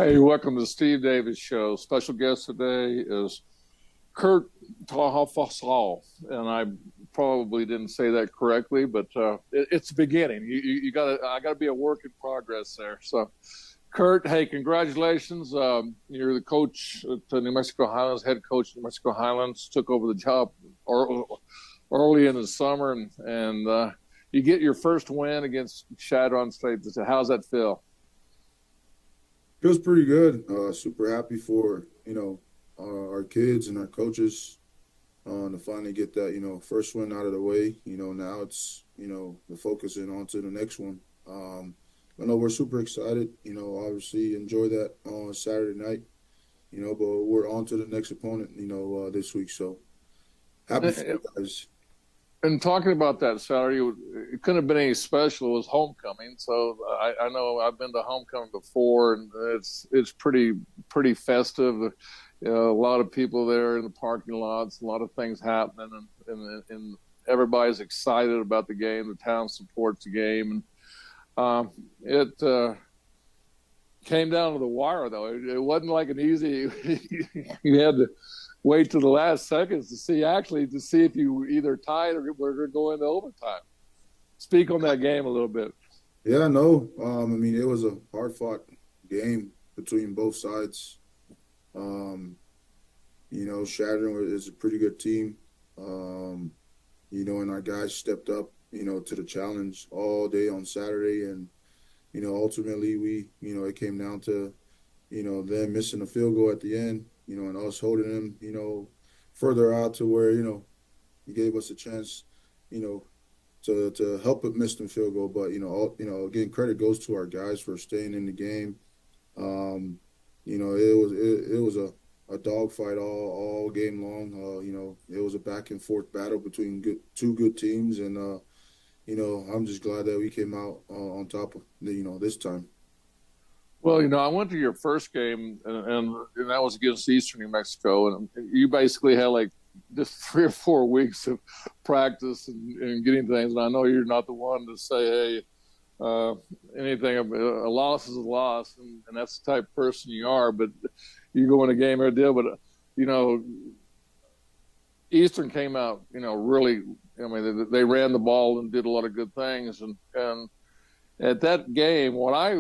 Hey, welcome to the Steve Davis Show. Special guest today is Kurt Tahafasal, and I probably didn't say that correctly, but it's the beginning. I gotta be a work in progress there. So, Kurt, hey, congratulations! You're the coach at the New Mexico Highlands, head coach at New Mexico Highlands. Took over the job early in the summer, and you get your first win against Chadron State. How's that feel? Feels pretty good. Super happy for our kids and our coaches to finally get that first one out of the way. Now it's the focusing on to the next one. I know we're super excited. Obviously enjoy that on Saturday night. But we're on to the next opponent. This week. So happy for you guys. And talking about that Saturday, it couldn't have been any special. It was homecoming, so I know I've been to homecoming before, and it's pretty festive. A lot of people there in the parking lots, a lot of things happening, and everybody's excited about the game. The town supports the game, and it came down to the wire, though. It wasn't like an easy. You had to wait to the last seconds to see if you either tied or were going to go into overtime. Speak on that game a little bit. Yeah, no. It was a hard fought game between both sides. Shadron is a pretty good team. And our guys stepped up, to the challenge all day on Saturday. And, ultimately it came down to, them missing a field goal at the end, and us holding them, further out to where, he gave us a chance, to help it miss them field goal. But, again, credit goes to our guys for staying in the game. It was a dogfight all game long. It was a back and forth battle between two good teams. And, I'm just glad that we came out on top of this time. Well, I went to your first game, and that was against Eastern New Mexico, and you basically had like just 3 or 4 weeks of practice and getting things. And I know you're not the one to say, hey, anything, a loss is a loss, and that's the type of person you are. But you go in a game every day. But Eastern came out, really. They ran the ball and did a lot of good things, and at that game, what I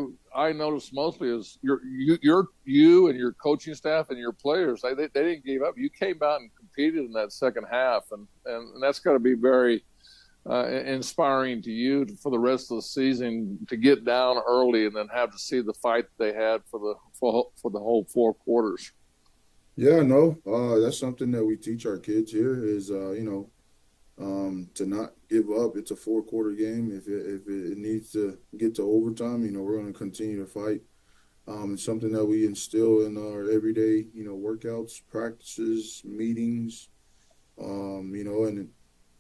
noticed mostly is you and your coaching staff and your players. They didn't give up. You came out and competed in that second half, and that's got to be very inspiring to you for the rest of the season to get down early and then have to see the fight that they had for the whole 4 quarters. Yeah, no, that's something that we teach our kids here is to not give up. It's a 4-quarter game. If it needs to get to overtime, we're going to continue to fight. It's something that we instill in our everyday, workouts, practices, meetings. Again,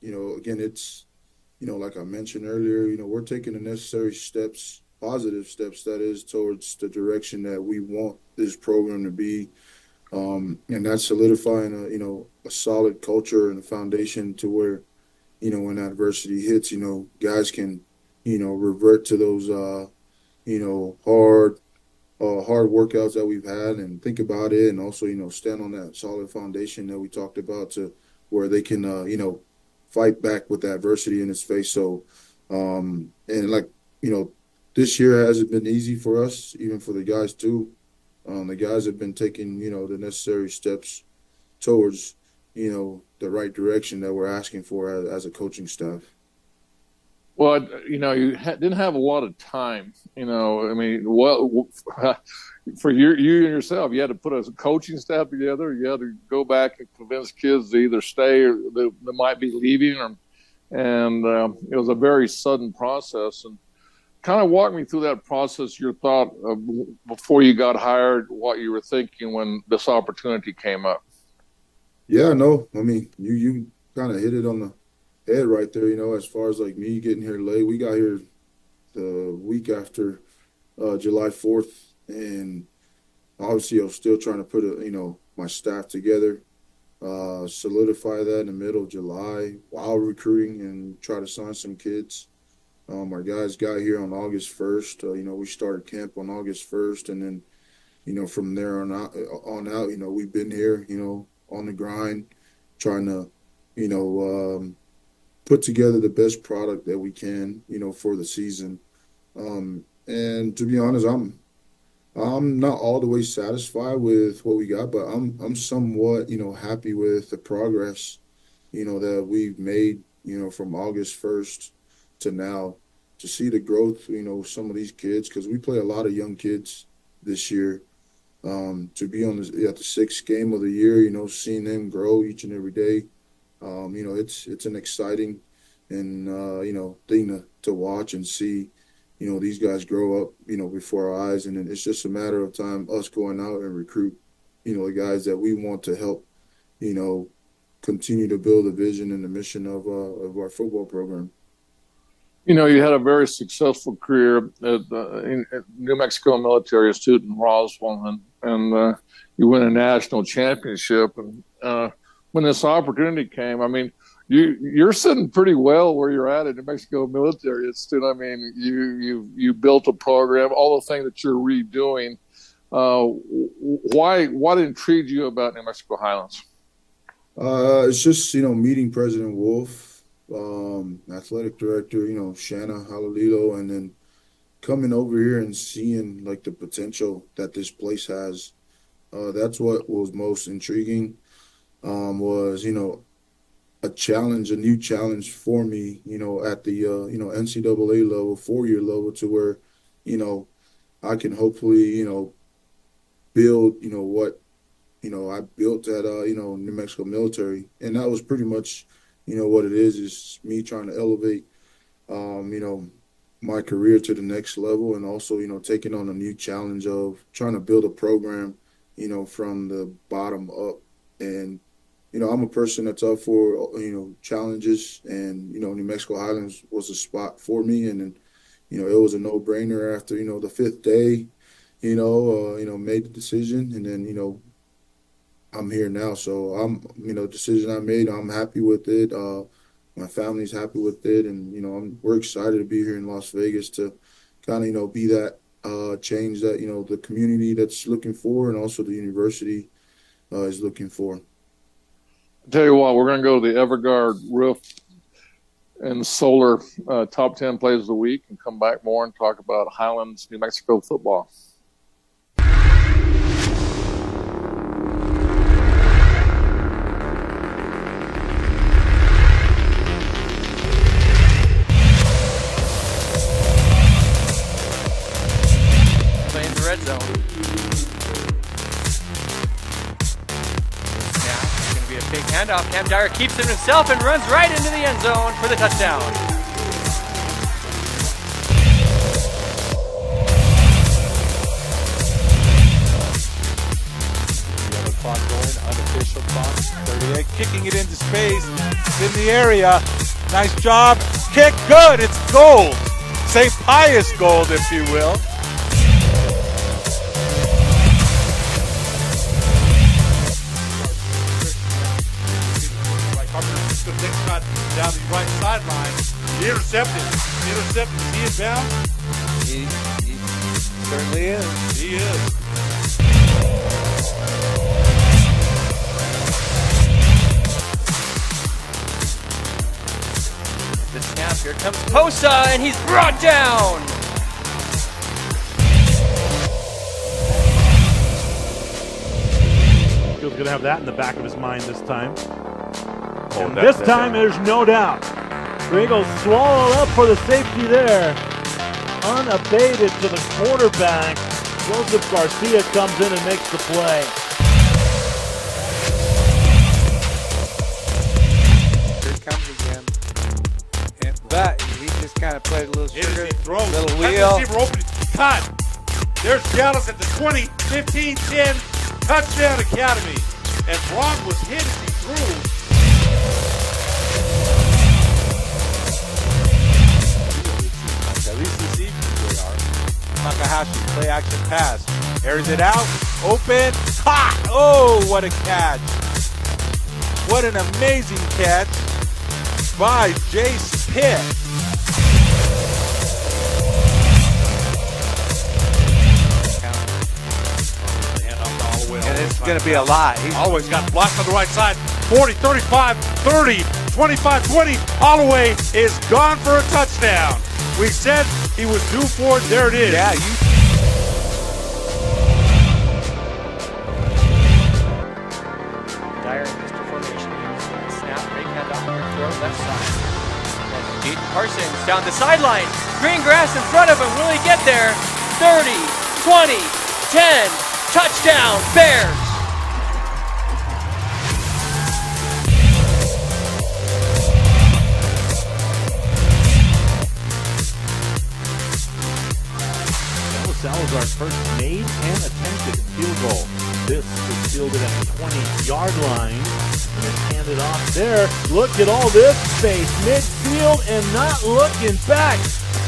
it's, like I mentioned earlier, we're taking the necessary steps, positive steps, that is, towards the direction that we want this program to be. And that's solidifying a solid culture and a foundation to where, when adversity hits, guys can, revert to those, hard workouts that we've had and think about it. And also, stand on that solid foundation that we talked about to where they can, fight back with adversity in its face. So, this year hasn't been easy for us, even for the guys too. The guys have been taking, the necessary steps towards, the right direction that we're asking for as a coaching staff. Well, you didn't have a lot of time. For you and yourself, you had to put a coaching staff together. You had to go back and convince kids to either stay or they might be leaving, and it was a very sudden process. And kind of walk me through that process, your thought of before you got hired, what you were thinking when this opportunity came up. Yeah, no, you kind of hit it on the head right there, as far as like me getting here late. We got here the week after July 4th, and obviously I was still trying to put my staff together, solidify that in the middle of July while recruiting and try to sign some kids. Our guys got here on August 1st. We started camp on August 1st, and then from there on out, we've been here, on the grind, trying to, put together the best product that we can, for the season. And to be honest, I'm not all the way satisfied with what we got, but I'm somewhat, happy with the progress, that we've made, from August 1st to now, to see the growth, some of these kids, because we play a lot of young kids this year. To be at the sixth game of the year, seeing them grow each and every day, it's an exciting and thing to watch and see, these guys grow up, before our eyes, and then it's just a matter of time us going out and recruit, the guys that we want to help, continue to build the vision and the mission of our football program. You had a very successful career at New Mexico Military Institute in Roswell, and you win a national championship. And when this opportunity came, I mean, you're sitting pretty well where you're at New Mexico Military Institute. I mean, you built a program, all the things that you're redoing. What intrigued you about New Mexico Highlands? It's just meeting President Wolf, athletic director, Shanna Halalilo, and then coming over here and seeing like the potential that this place has. That's what was most intriguing. Was a new challenge for me, at the NCAA level, 4-year level, to where I can hopefully build what I built at New Mexico Military, and that was pretty much what it is me trying to elevate my career to the next level, and also taking on a new challenge of trying to build a program from the bottom up. And I'm a person that's up for challenges, and New Mexico Highlands was a spot for me, and then it was a no-brainer after the fifth day made the decision, and then I'm here now. So decision I made, I'm happy with it. My family's happy with it, and we're excited to be here in Las Vegas to kind of be that change that the community that's looking for, and also the university is looking for. I'll tell you what, we're going to go to the Everguard Roof and Solar top 10 plays of the week, and come back more and talk about Highlands, New Mexico football. Red zone. Now it's going to be a big handoff. Cam Dyer keeps it himself and runs right into the end zone for the touchdown. The other clock going, unofficial clock. 38, kicking it into space. It's in the area. Nice job. Kick, good. It's gold. St. Pius gold, if you will. Good big shot down the right sideline. Intercepted. Is he in bounds? He certainly is. He is. The snap. Here comes Posa, and he's brought down. Field's going to have that in the back of his mind this time. Oh, And this time, there's no doubt. Grego swallowed up for the safety there. Unabated to the quarterback. Joseph Garcia comes in and makes the play. Here it comes again. But he just kind of played a little sugar, He throws. little That's wheel. the receiver open. Cut. There's Dallas at the 20, 15, 10. Touchdown Academy. And Brock was hit as he threw. At least this evening they are. Takahashi, play action pass. Airs it out. Open. Caught. Oh, what a catch. What an amazing catch by Jace Pitt. going to be a lot. He's Holloway's got blocked on the right side. 40, 35, 30, 25, 20. Holloway is gone for a touchdown. We said he was due for it. There it is. Yeah, Dyer in Mr. Formation. Snap, big handoff, throw left side. Deaton Parsons down the sideline. Green grass in front of him. Will he get there? 30, 20, 10. Touchdown, Bears. Salazar's first made and attempted field goal. This is fielded at the 20-yard line and is handed off there. Look at all this space, midfield and not looking back.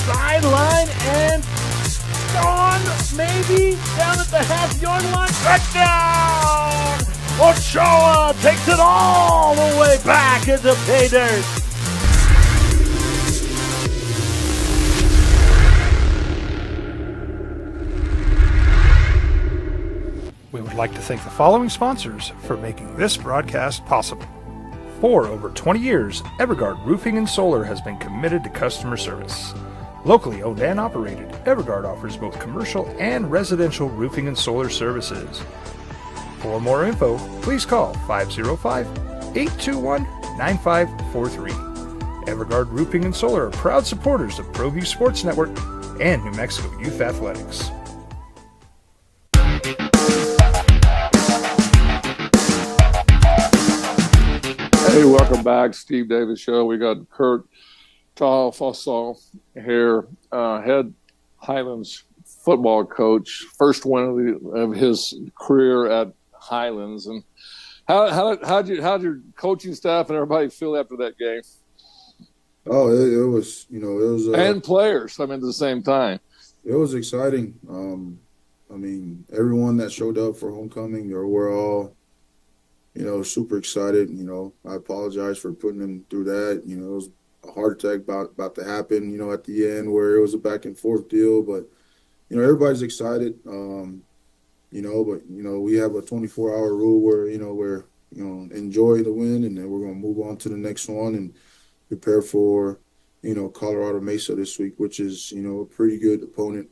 Sideline and gone, maybe down at the half-yard line. Touchdown! Ochoa takes it all the way back into pay dirt. We would like to thank the following sponsors for making this broadcast possible. For over 20 years, Evergard Roofing and Solar has been committed to customer service. Locally owned and operated, Evergard offers both commercial and residential roofing and solar services. For more info, please call 505-821-9543. Evergard Roofing and Solar are proud supporters of ProView Sports Network and New Mexico Youth Athletics. Hey, welcome back, Steve Davis Show. We got Kurt Fossall here, head Highlands football coach, first win of his career at Highlands. And how'd your coaching staff and everybody feel after that game? Oh, it was and players. I mean, at the same time, it was exciting. I mean, everyone that showed up for homecoming, we're all, super excited. I apologize for putting them through that. It was a heart attack about to happen, at the end where it was a back and forth deal. But, everybody's excited. But, we have a 24-hour rule where, we're, enjoy the win and then we're going to move on to the next one and prepare for, Colorado Mesa this week, which is, a pretty good opponent,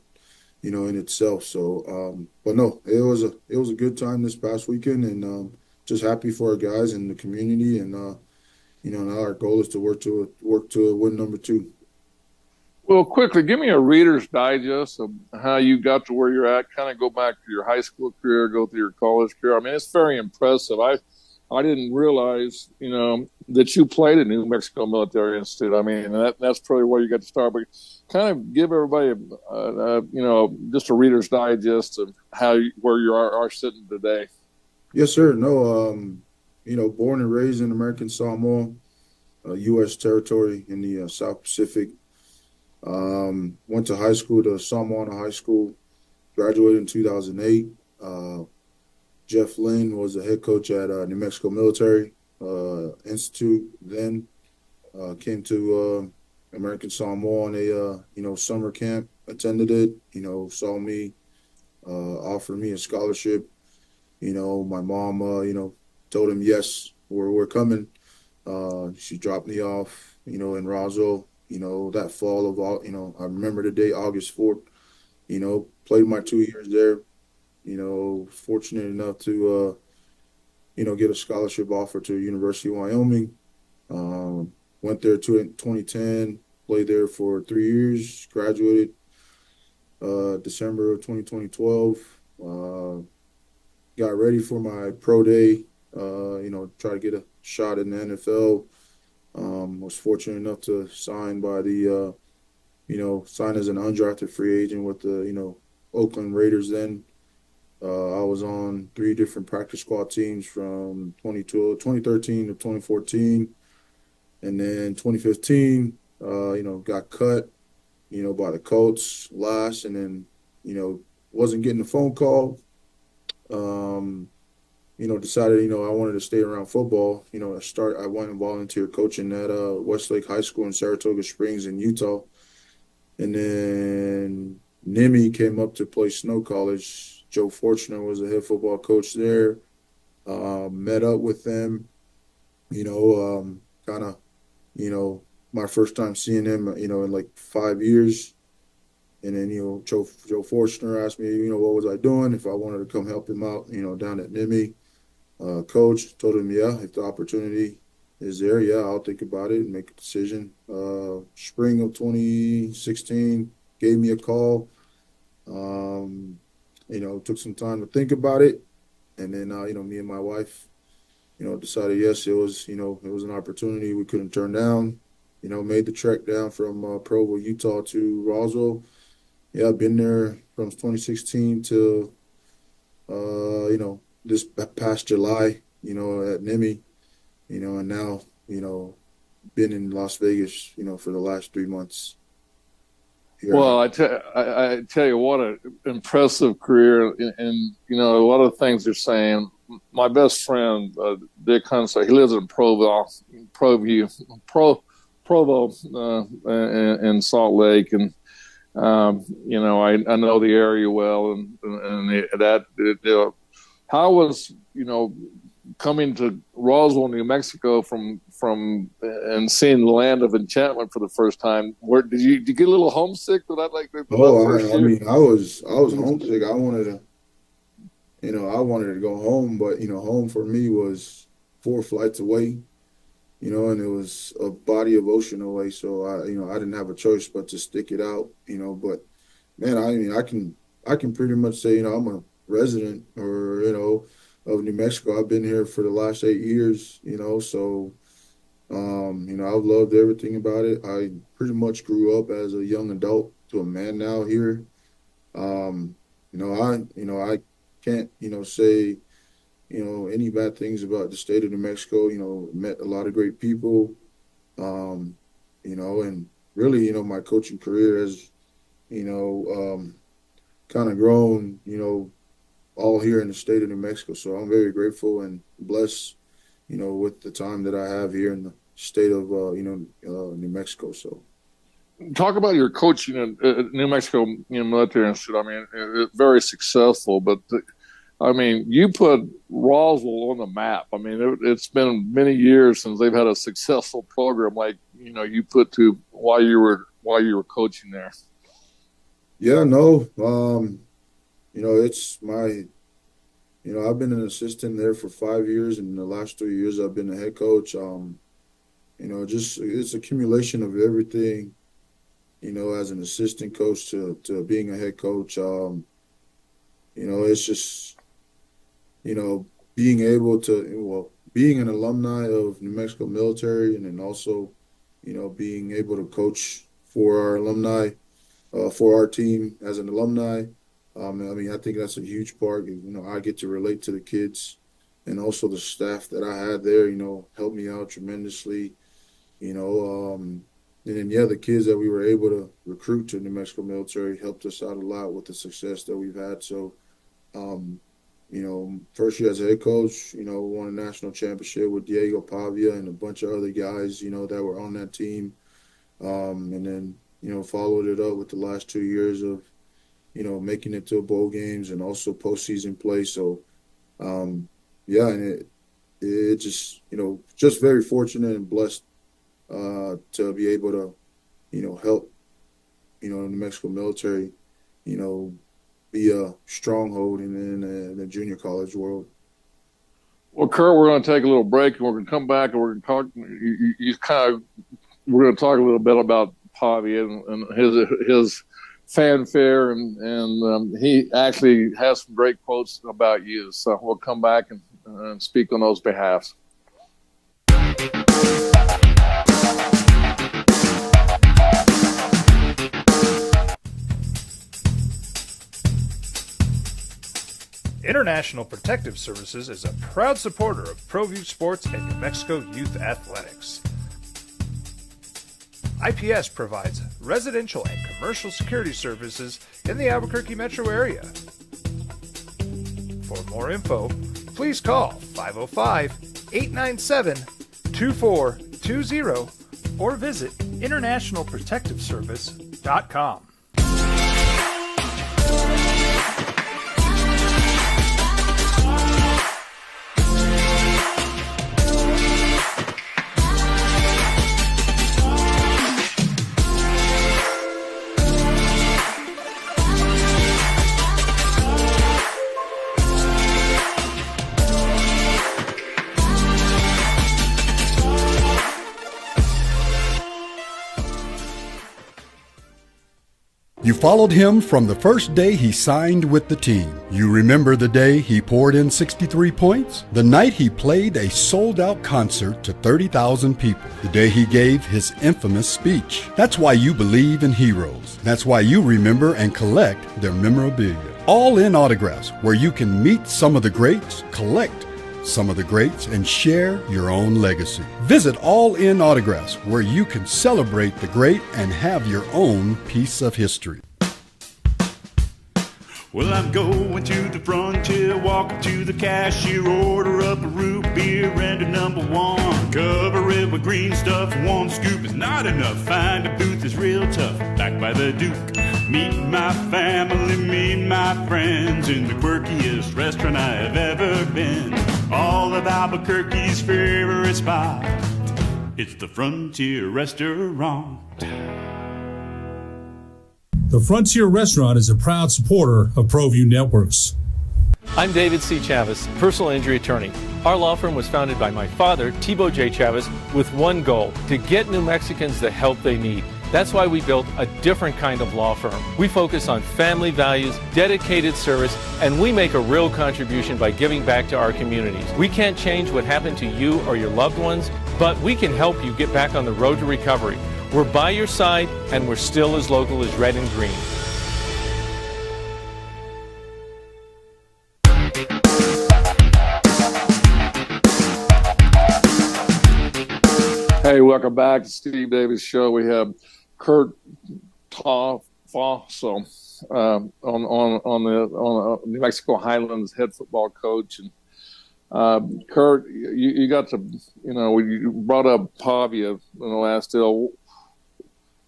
in itself. So, but no, it was a good time this past weekend and, just happy for our guys and the community, and now our goal is to work to win number 2. Well, quickly, give me a Reader's Digest of how you got to where you're at. Kind of go back to your high school career, go through your college career. I mean, it's very impressive. I didn't realize, that you played at New Mexico Military Institute. I mean, that's probably where you got to start. But kind of give everybody, just a Reader's Digest of where you are sitting today. Yes, sir. No, born and raised in American Samoa, U.S. territory in the South Pacific. Went to high school, to Samoana High School, graduated in 2008. Jeff Lynn was the head coach at New Mexico Military Institute then. Came to American Samoa on a, summer camp, attended it, saw me, offered me a scholarship. My mom, told him, yes, we're coming. She dropped me off, in Roswell, that fall of all, I remember the day, August 4th, played my 2 years there, fortunate enough to, get a scholarship offer to University of Wyoming. Went there in 2010, played there for 3 years, graduated December of 2012. Got ready for my pro day, try to get a shot in the NFL. Was fortunate enough to sign by the, sign as an undrafted free agent with the, Oakland Raiders then. I was on 3 different practice squad teams from 2013 to 2014. And then 2015, got cut, by the Colts last, and then, wasn't getting a phone call. Decided, I wanted to stay around football. I went and volunteered coaching at Westlake High School in Saratoga Springs in Utah. And then Nimi came up to play Snow College. Joe Fortner was the head football coach there. met up with them, kind of, my first time seeing him, in like 5 years. And then, Joe Forstner asked me, what was I doing, if I wanted to come help him out, down at NIMI. Coach told him, yeah, if the opportunity is there, yeah, I'll think about it and make a decision. Spring of 2016, gave me a call. Took some time to think about it. And then, me and my wife, decided, yes, it was an opportunity we couldn't turn down. Made the trek down from Provo, Utah to Roswell. Yeah, I've been there from 2016 to, this past July, at NIMI, and now, been in Las Vegas, for the last 3 months. Here. Well, I tell you what, an impressive career. And a lot of things they're saying. My best friend, Dick Hunsaker, he lives in Provo, in Salt Lake. And, I know the area well. And how was, coming to Roswell, New Mexico from and seeing the land of enchantment for the first time? Where did you get a little homesick? Was that like the I mean, I was homesick. I wanted to go home, but home for me was 4 flights away, and it was a body of ocean away. So I didn't have a choice but to stick it out, But man, I can pretty much say I'm a resident or of New Mexico. I've been here for the last 8 years, so, I've loved everything about it. I pretty much grew up as a young adult to a man now here. I can't, say, any bad things about the state of New Mexico. Met a lot of great people, and really, my coaching career has, kind of grown, all here in the state of New Mexico. So I'm very grateful and blessed, with the time that I have here in the state of, New Mexico. So talk about your coaching at New Mexico Military Institute. I mean, very successful, but you put Roswell on the map. I mean, it's been many years since they've had a successful program like, you put to while you were coaching there. Yeah, no, it's my, I've been an assistant there for 5 years, and the last 3 years I've been a head coach. Just it's accumulation of everything, as an assistant coach to being a head coach. It's just, being able to, being an alumni of New Mexico Military, and then also, being able to coach for our alumni, for our team as an alumni. I think that's a huge part. I get to relate to the kids, and also the staff that I had there, helped me out tremendously, and then, the kids that we were able to recruit to New Mexico Military helped us out a lot with the success that we've had. So, first year as a head coach, won a national championship with Diego Pavia and a bunch of other guys, that were on that team. And then, followed it up with the last 2 years of, making it to bowl games and also postseason play. So, and it just, just very fortunate and blessed to be able to, help, New Mexico Military, be a stronghold in the junior college world. Well, Kurt, we're going to take a little break, and we're going to come back, and we're going to talk. We're going to talk a little bit about Pavia and his fanfare, and he actually has some great quotes about you. So we'll come back and speak on those behalfs. International Protective Services is a proud supporter of ProView Sports and New Mexico Youth Athletics. IPS provides residential and commercial security services in the Albuquerque metro area. For more info, please call 505-897-2420 or visit internationalprotectiveservice.com. You followed him from the first day he signed with the team. You remember the day he poured in 63 points? The night he played a sold-out concert to 30,000 people. The day he gave his infamous speech. That's why you believe in heroes. That's why you remember and collect their memorabilia. All In Autographs, where you can meet some of the greats, collect some of the greats, and share your own legacy. Visit All In Autographs, where you can celebrate the great and have your own piece of history. Well, I'm going to the frontier, walk up to the cashier, order up a root beer and a number one. Cover it with green stuff, one scoop is not enough. Find a booth is real tough, back by the Duke. Meet my family, meet my friends in the quirkiest restaurant I have ever been. All of Albuquerque's favorite spot, it's the Frontier Restaurant. The Frontier Restaurant is a proud supporter of ProView Networks. I'm David C. Chavis, personal injury attorney. Our law firm was founded by my father, Thibaut J. Chavis, with one goal: to get New Mexicans the help they need. That's why we built a different kind of law firm. We focus on family values, dedicated service, and we make a real contribution by giving back to our communities. We can't change what happened to you or your loved ones, but we can help you get back on the road to recovery. We're by your side, and we're still as local as red and green. Hey, welcome back to Steve Davis Show. We have Kurt Faso on the New Mexico Highlands head football coach. And Kurt, you got to, you brought up Pavia in the last deal.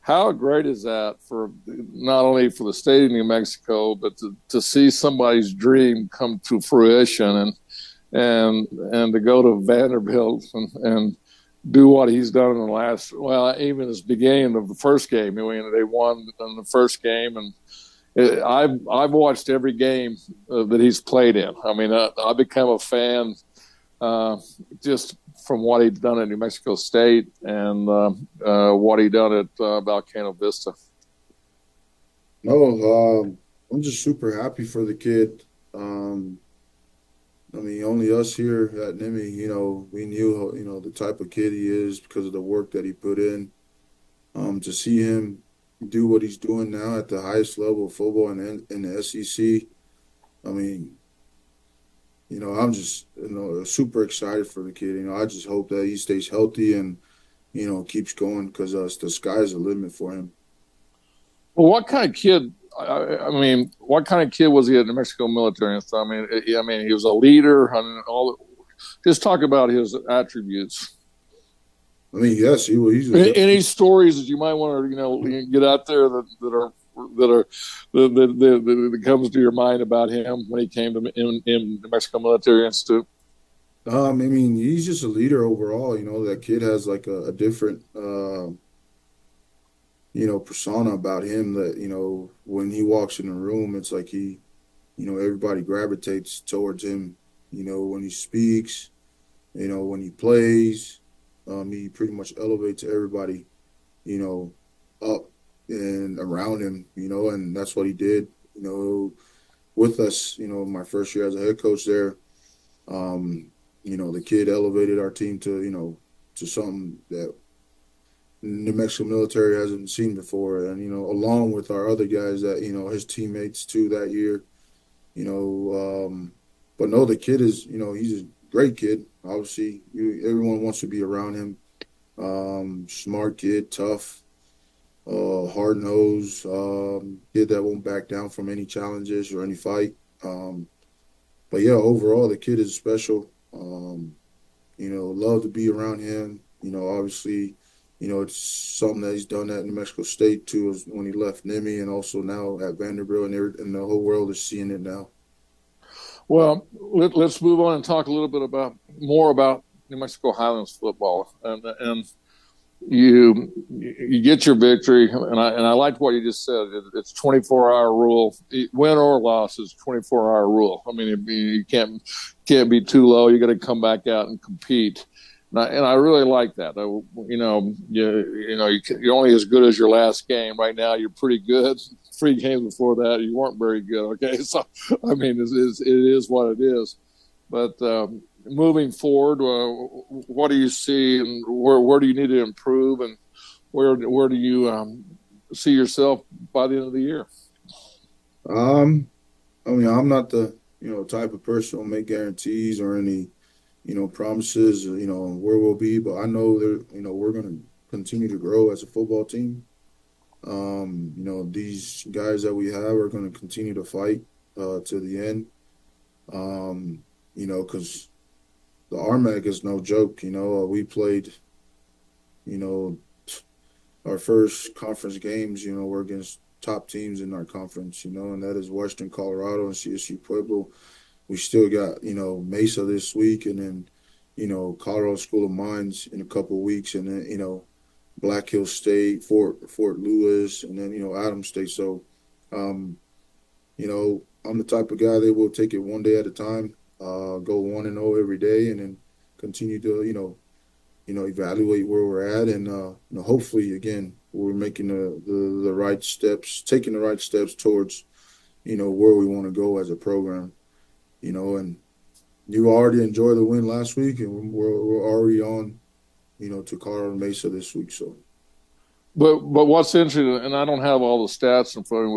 How great is that for not only for the state of New Mexico, but to see somebody's dream come to fruition and to go to Vanderbilt and do what he's done in the last, even his beginning of the first game. I mean, they won in the first game, and I've watched every game that he's played in. I mean, I become a fan just from what he'd done at New Mexico State and what he done at Volcano Vista. No, I'm just super happy for the kid. I mean, only us here at NIMI, we knew, the type of kid he is because of the work that he put in. To see him do what he's doing now at the highest level of football in the SEC, I mean, I'm just, super excited for the kid. I just hope that he stays healthy and, keeps going because the sky's the limit for him. Well, what kind of kid? What kind of kid was he at New Mexico military and stuff? I mean, he was a leader. Just talk about his attributes. I mean, yes, he's. Any stories that you might want to, get out there that comes to your mind about him when he came to in New Mexico Military Institute? I mean, he's just a leader overall. That kid has like a different. Persona about him that, when he walks in the room, it's like he, everybody gravitates towards him, when he speaks, when he plays, he pretty much elevates everybody, up and around him, and that's what he did, with us, my first year as a head coach there. The kid elevated our team to, to something that New Mexico military hasn't seen before, and along with our other guys that his teammates too that year, but no, the kid is he's a great kid. Obviously, everyone wants to be around him. Smart kid, tough, hard nosed, kid that won't back down from any challenges or any fight. But yeah, overall the kid is special. Love to be around him. Obviously. It's something that he's done at New Mexico State, too, is when he left NIMI and also now at Vanderbilt, and the whole world is seeing it now. Well, let's move on and talk a little bit more about New Mexico Highlands football. And you get your victory, and I liked what you just said. It's 24-hour rule. Win or loss is 24-hour rule. I mean, you can't be too low. You got to come back out and compete. And I really like that. You're only as good as your last game. Right now, you're pretty good. 3 games before that, you weren't very good. Okay, so I mean, it is what it is. But moving forward, what do you see, and where do you need to improve, and where do you see yourself by the end of the year? I mean, I'm not the type of person who'll make guarantees or any promises, where we'll be, but I know that we're going to continue to grow as a football team. These guys that we have are going to continue to fight to the end. Because the RMAC is no joke. We played, our first conference games, we're against top teams in our conference, and that is Western Colorado and CSU Pueblo. We still got, Mesa this week, and then, Colorado School of Mines in a couple of weeks, and then, Black Hill State, Fort Lewis, and then, Adams State. So, I'm the type of guy that will take it one day at a time, go 1-0 every day, and then continue to, evaluate where we're at. And, hopefully, again, we're making the right steps, taking the right steps towards, where we want to go as a program, and you already enjoyed the win last week, and we're already on, to Colorado Mesa this week. So, but what's interesting, and I don't have all the stats in front of me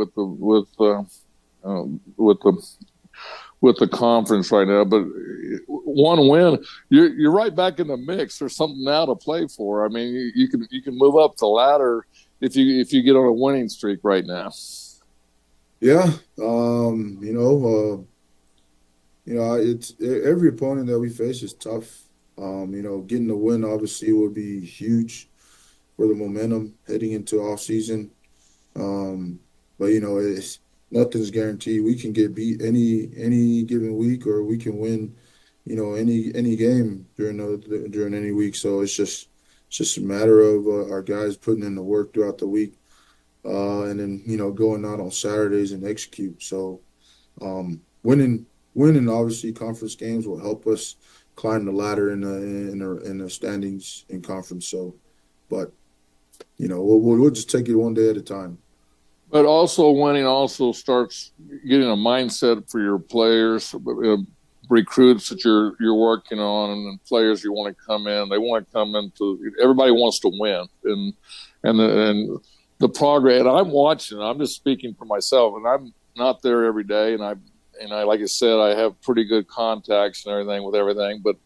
with the conference right now, but one win, you're right back in the mix. There's something now to play for. I mean, you can move up the ladder if you get on a winning streak right now. Yeah, it's every opponent that we face is tough. Getting the win obviously would be huge for the momentum heading into off season. But it's nothing's guaranteed. We can get beat any given week, or we can win, any game during any week. So it's just a matter of our guys putting in the work throughout the week, and then going out on Saturdays and execute. So winning obviously conference games will help us climb the ladder in the standings in conference. So, but we'll just take it one day at a time. But also winning also starts getting a mindset for your players, recruits that you're working on, and players you want to come in. They want to come into. Everybody wants to win, and the progress. And I'm watching. I'm just speaking for myself, and I'm not there every day. And I like I said, I have pretty good contacts and everything with everything. But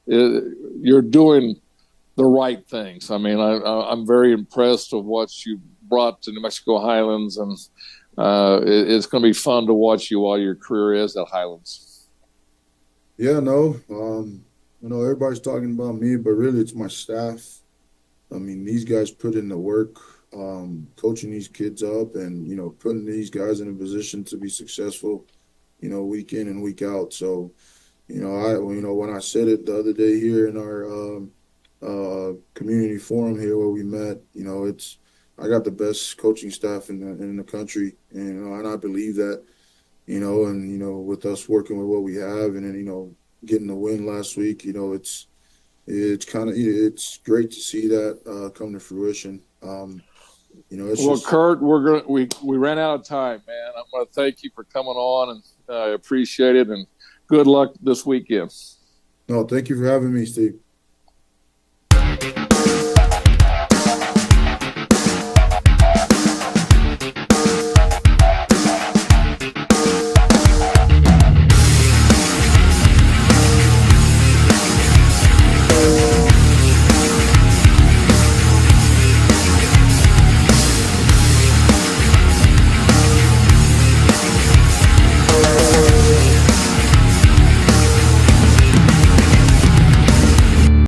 you're doing the right things. I mean, I'm very impressed with what you brought to New Mexico Highlands, and it's going to be fun to watch you while your career is at Highlands. Yeah, no, everybody's talking about me, but really it's my staff. I mean, these guys put in the work, coaching these kids up, and putting these guys in a position to be successful, week in and week out. So, when I said it the other day here in our community forum here where we met, I got the best coaching staff in the country, and I believe that, with us working with what we have, and then getting the win last week, it's great to see that come to fruition. Kurt, we ran out of time, man. I'm going to thank you for coming on, and I appreciate it, and good luck this weekend. No, thank you for having me, Steve.